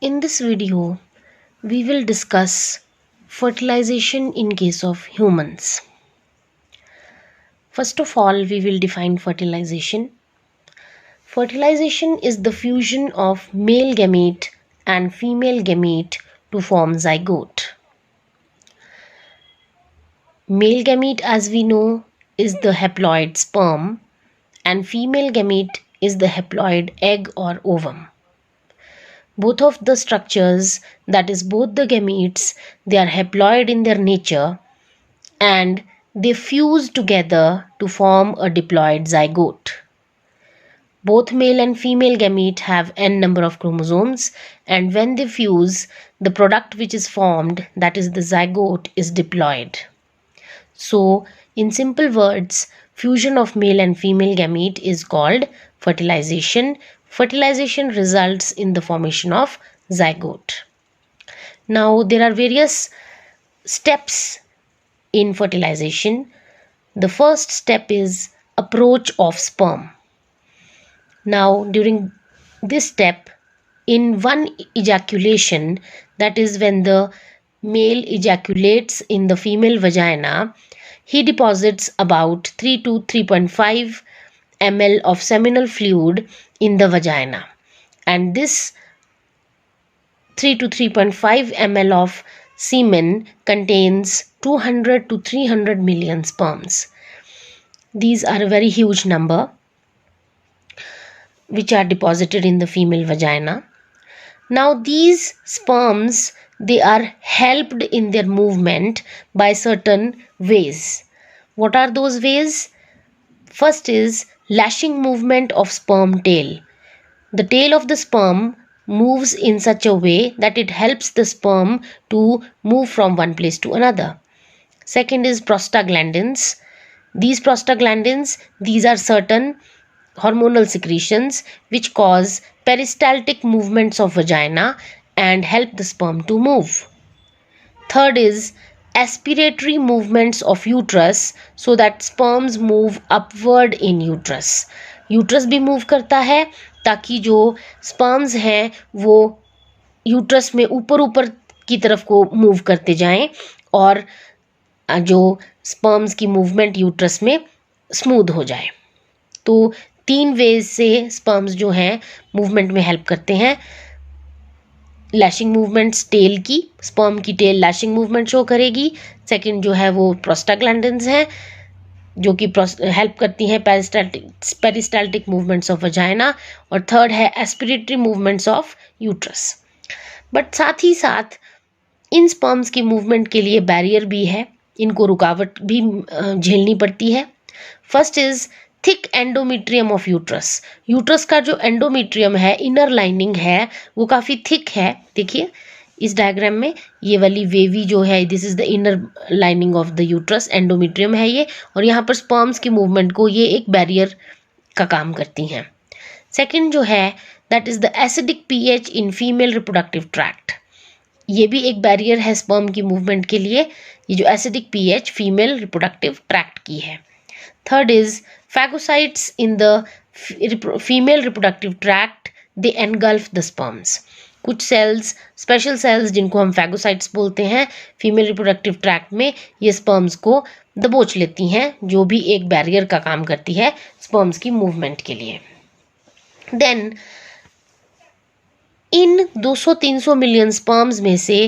In this video, we will discuss fertilization in case of humans. First of all, we will define fertilization. Fertilization is the fusion of male gamete and female gamete to form zygote. Male gamete, as we know, is the haploid sperm, and female gamete is the haploid egg or ovum. Both of the structures, that is both the gametes, they are haploid in their nature and they fuse together to form a diploid zygote. Both male and female gamete have n number of chromosomes, and when they fuse, the product which is formed, that is the zygote, is diploid. So, in simple words, fusion of male and female gamete is called fertilization. Fertilization results in the formation of zygote. Now, there are various steps in fertilization. The first step is approach of sperm. Now, during this step, in one ejaculation, that is when the male ejaculates in the female vagina, he deposits about 3 to 3.5 ml of seminal fluid in the vagina, and this 3 to 3.5 ml of semen contains 200 to 300 million sperms. These are a very huge number which are deposited in the female vagina. Now these sperms, they are helped in their movement by certain ways. What are those ways? First is lashing movement of sperm tail. The tail of the sperm moves in such a way that it helps the sperm to move from one place to another. Second is prostaglandins. These prostaglandins, these are certain hormonal secretions which cause peristaltic movements of vagina and help the sperm to move. Third is aspiratory movements of uterus, so that sperms move upward in uterus. Uterus भी move करता है ताकि जो sperms हैं वो uterus में ऊपर ऊपर की तरफ को मूव करते जाएं और जो स्पर्म्स की मूवमेंट यूट्रस में स्मूथ हो जाए. तो 3 वेज से स्पर्म्स जो हैं मूवमेंट में हेल्प करते हैं. लैशिंग मूवमेंट्स टेल की, स्पर्म की टेल लैशिंग मूवमेंट शो करेगी. सेकंड जो है वो प्रोस्टाग्लैंडिन्स हैं जो कि हेल्प करती हैं पेरिस्टाल्टिक मूवमेंट्स ऑफ वजाइना. और थर्ड है एस्पिरेटरी मूवमेंट्स ऑफ यूट्रस. बट साथ ही साथ इन स्पर्म्स की मूवमेंट के लिए बैरियर भी है, इनको रुकावट भी झेलनी पड़ती है. First is thick endometrium of uterus. Uterus का जो एंडोमीट्रियम है, इनर लाइनिंग है, वो काफ़ी थिक है. देखिए इस डायग्राम में ये वाली वेवी जो है, this is the inner lining of the uterus, endometrium है ये, और यहाँ पर स्पर्म्स की मूवमेंट को ये एक बैरियर का काम करती हैं. सेकंड जो है that is the acidic pH in female reproductive tract. ये भी एक बैरियर है स्पर्म की मूवमेंट के लिए, ये जो acidic pH female reproductive tract की है. Third is phagocytes in the female reproductive tract, they engulf the sperms. कुछ सेल्स, स्पेशल सेल्स जिनको हम फैगोसाइट्स बोलते हैं, फीमेल रिप्रोडक्टिव ट्रैक्ट में ये स्पर्म्स को दबोच लेती हैं, जो भी एक बैरियर का काम करती है स्पर्म्स की मूवमेंट के लिए. देन इन 200-300 मिलियन स्पर्म्स में से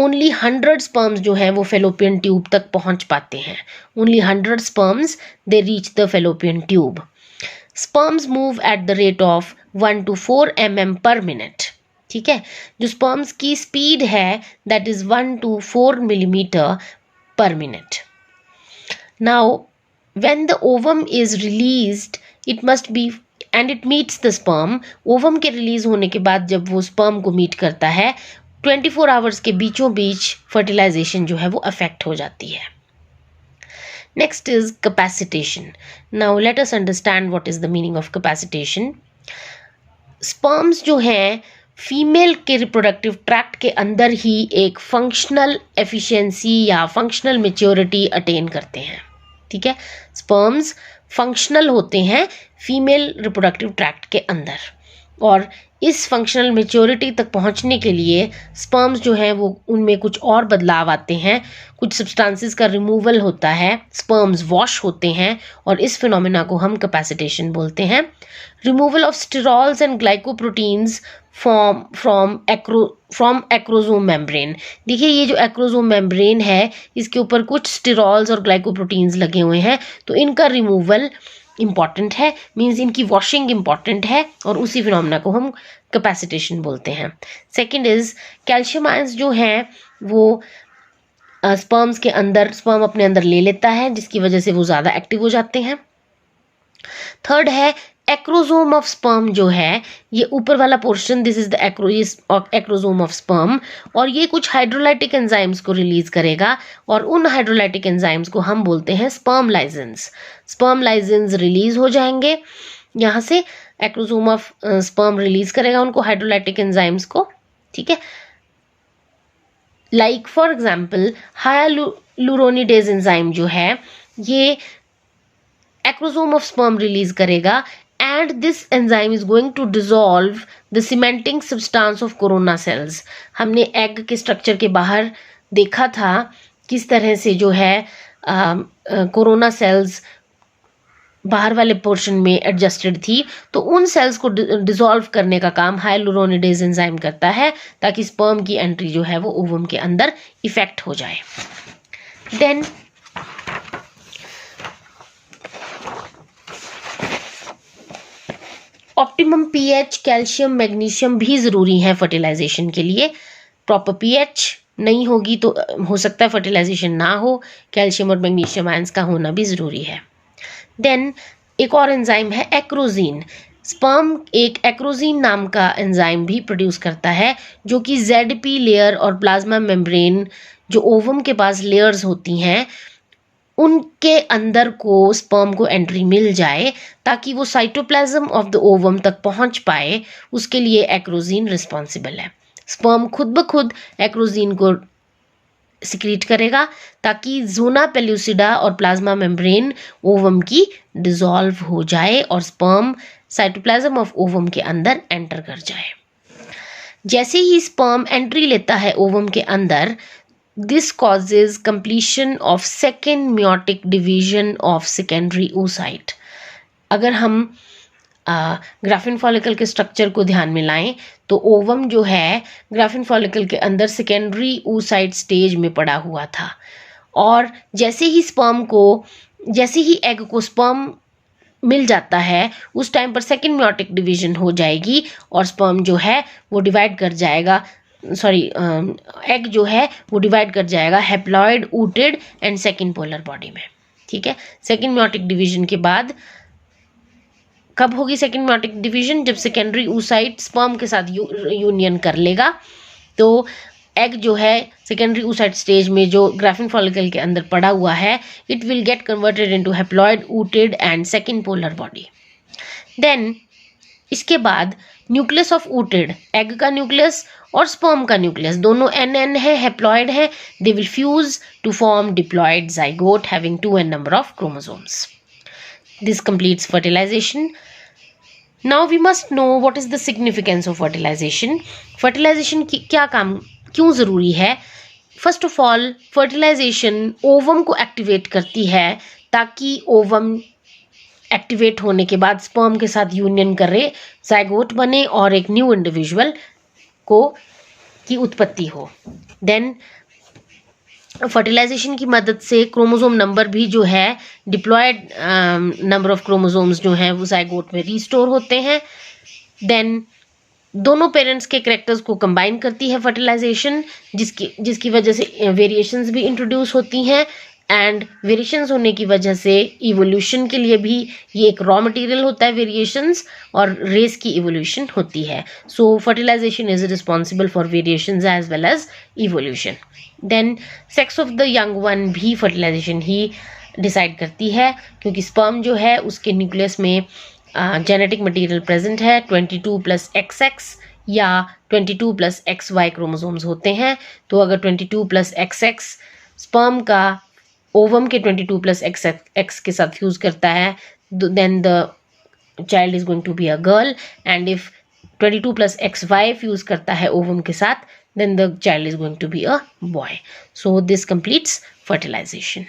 ओनली 100 स्पर्म्स जो हैं वो फेलोपियन ट्यूब तक पहुंच पाते हैं. Only 100 sperms they reach the fallopian tube. Sperms move at the rate of 1 to 4 mm per minute. ठीक है, जो स्पर्म्स की स्पीड है that is 1 to 4 millimeter per minute. Now when the ovum is released it must be and it meets the sperm. Ovum के release होने के बाद जब वो स्पर्म को मीट करता है, 24 आवर्स के बीचों बीच फर्टिलाइजेशन जो है वो अफेक्ट हो जाती है. Next is capacitation. Now let us understand what is the meaning of capacitation. Sperms जो हैं फीमेल के रिप्रोडक्टिव ट्रैक्ट के अंदर ही एक फंक्शनल एफिशिएंसी या फंक्शनल मैच्योरिटी अटेन करते हैं. ठीक है, स्पर्म्स फंक्शनल होते हैं फीमेल रिप्रोडक्टिव ट्रैक्ट के अंदर, और इस फंक्शनल मेच्योरिटी तक पहुंचने के लिए स्पर्म्स जो हैं वो उनमें कुछ और बदलाव आते हैं, कुछ सब्सटेंसेस का रिमूवल होता है, स्पर्म्स वॉश होते हैं और इस फिनोमेना को हम कैपेसिटेशन बोलते हैं। Removal of sterols and glycoproteins from acrosome membrane. देखिए ये जो एक्रोसोम मेम्ब्रेन है इसके ऊपर कुछ स्टेरॉल्स और ग्लाइकोप्रोटीन्स लगे हुए हैं, तो इनका रिमूवल इम्पॉर्टेंट है, मीन्स इनकी वॉशिंग इम्पॉर्टेंट है और उसी फिनोमेना को हम कैपेसिटेशन बोलते हैं। सेकेंड इज कैल्शियम आयंस जो हैं वो स्पर्म्स के अंदर स्पर्म अपने अंदर ले लेता है, जिसकी वजह से वो ज़्यादा एक्टिव हो जाते हैं। थर्ड है एक्रोसोम ऑफ स्पर्म जो है, ये ऊपर वाला portion, this is the acrosome of sperm, और ये कुछ हाइड्रोलाइटिक एंजाइम्स को रिलीज करेगा और उन हाइड्रोलाइटिक एंजाइम्स को हम बोलते हैं स्पर्म लाइजेंस। स्पर्म लाइजेंस रिलीज हो जाएंगे यहाँ से, एक्रोसोम ऑफ स्पर्म रिलीज करेगा उनको हाइड्रोलाइटिक एंजाइम्स को, ठीक है। लाइक फॉर एग्जाम्पल हायालुरोनिडेज एंजाइम जो है ये एक्रोसोम ऑफ स्पर्म रिलीज करेगा and this enzyme is going to dissolve the cementing substance of corona cells। हमने एग के स्ट्रक्चर के बाहर देखा था किस तरह से जो है कोरोना सेल्स बाहर वाले पोर्शन में एडजस्टेड थी, तो उन सेल्स को डिसॉल्व करने का काम हाइलुरोनिडेज एंजाइम करता है ताकि स्पर्म की एंट्री जो है वो ओवम के अंदर इफेक्ट हो जाए। Then optimum pH, calcium magnesium भी ज़रूरी है फर्टिलाइजेशन के लिए। प्रॉपर पीएच नहीं होगी तो हो सकता है फर्टिलाइजेशन ना हो, कैल्शियम और मैग्नीशियम आयंस का होना भी ज़रूरी है। देन एक और एंजाइम है एक्रोजीन। स्पर्म एक एक्रोजीन नाम का एंजाइम भी प्रोड्यूस करता है जो कि जेडपी लेयर और प्लाज्मा मेम्ब्रेन जो ओवम के पास लेयर्स होती हैं उनके अंदर को स्पर्म को एंट्री मिल जाए ताकि वो साइटोप्लाज्म ऑफ द ओवम तक पहुंच पाए, उसके लिए एक्रोजीन रिस्पॉन्सिबल है। स्पर्म खुद ब खुद एक्रोजीन को सिक्रीट करेगा ताकि जोना पेल्यूसिडा और प्लाज्मा मेम्ब्रेन ओवम की डिसॉल्व हो जाए और स्पर्म साइटोप्लाज्म ऑफ ओवम के अंदर एंटर कर जाए। जैसे ही स्पर्म एंट्री लेता है ओवम के अंदर, this causes completion of second meiotic division of secondary oocyte। अगर हम ग्राफिन फॉलिकल के स्ट्रक्चर को ध्यान में लाएं तो ओवम जो है ग्राफिन फॉलिकल के अंदर सेकेंडरी oocyte स्टेज में पड़ा हुआ था, और जैसे ही एग को स्पर्म मिल जाता है उस टाइम पर सेकेंड मियोटिक डिवीजन हो जाएगी और स्पर्म जो है वो डिवाइड कर जाएगा, एग जो है वो डिवाइड कर जाएगा haploid, ootid and second polar body में, ठीक है। सेकेंड मियोटिक डिवीजन के बाद कब होगी सेकेंड मियोटिक डिवीजन? जब सेकेंडरी oocyte स्पर्म के साथ यूनियन कर लेगा, तो एग जो है सेकेंडरी oocyte स्टेज में जो ग्राफिन फॉलिकल के अंदर पड़ा हुआ है, it will get converted into haploid, ootid and second polar body. Then इसके बाद न्यूक्लियस ऑफ ऊटेड, एग का न्यूक्लियस और स्पर्म का न्यूक्लियस दोनों एन है, हैप्लॉइड है, they will fuse to form diploid zygote having 2n number of chromosomes. This completes fertilization. Now we must know what is the significance of fertilization. Fertilization की क्या काम, क्यों ज़रूरी है? First of all fertilization ovum को activate करती है ताकि ओवम एक्टिवेट होने के बाद स्पर्म के साथ यूनियन करे, जाइगोट बने और एक न्यू इंडिविजुअल की उत्पत्ति हो। देन फर्टिलाइजेशन की मदद से क्रोमोसोम नंबर भी जो है डिप्लॉयड नंबर ऑफ क्रोमोसोम्स जो हैं वो जाइगोट में रीस्टोर होते हैं। देन दोनों पेरेंट्स के कैरेक्टर्स को कंबाइन करती है फर्टिलाइजेशन, जिसकी वजह से वेरिएशंस भी इंट्रोड्यूस होती हैं, एंड वेरिएशंस होने की वजह से इवोल्यूशन के लिए भी ये एक रॉ मटेरियल होता है वेरिएशंस, और रेस की इवोल्यूशन होती है। So fertilization is responsible for variations as well as evolution. Then sex of the young one भी फर्टिलाइजेशन ही डिसाइड करती है, क्योंकि स्पर्म जो है उसके न्यूक्लियस में जेनेटिक मटेरियल प्रेजेंट है, 22 + XX या 22 + XY क्रोमोसोम्स होते हैं। तो अगर 22 + XX स्पर्म का ओवम के 22 + XX के साथ फ्यूज करता है, then the child is going to be a girl, and if 22 प्लस XY फ्यूज करता है ओवम के साथ, then the child is going to be a boy. So this completes fertilization.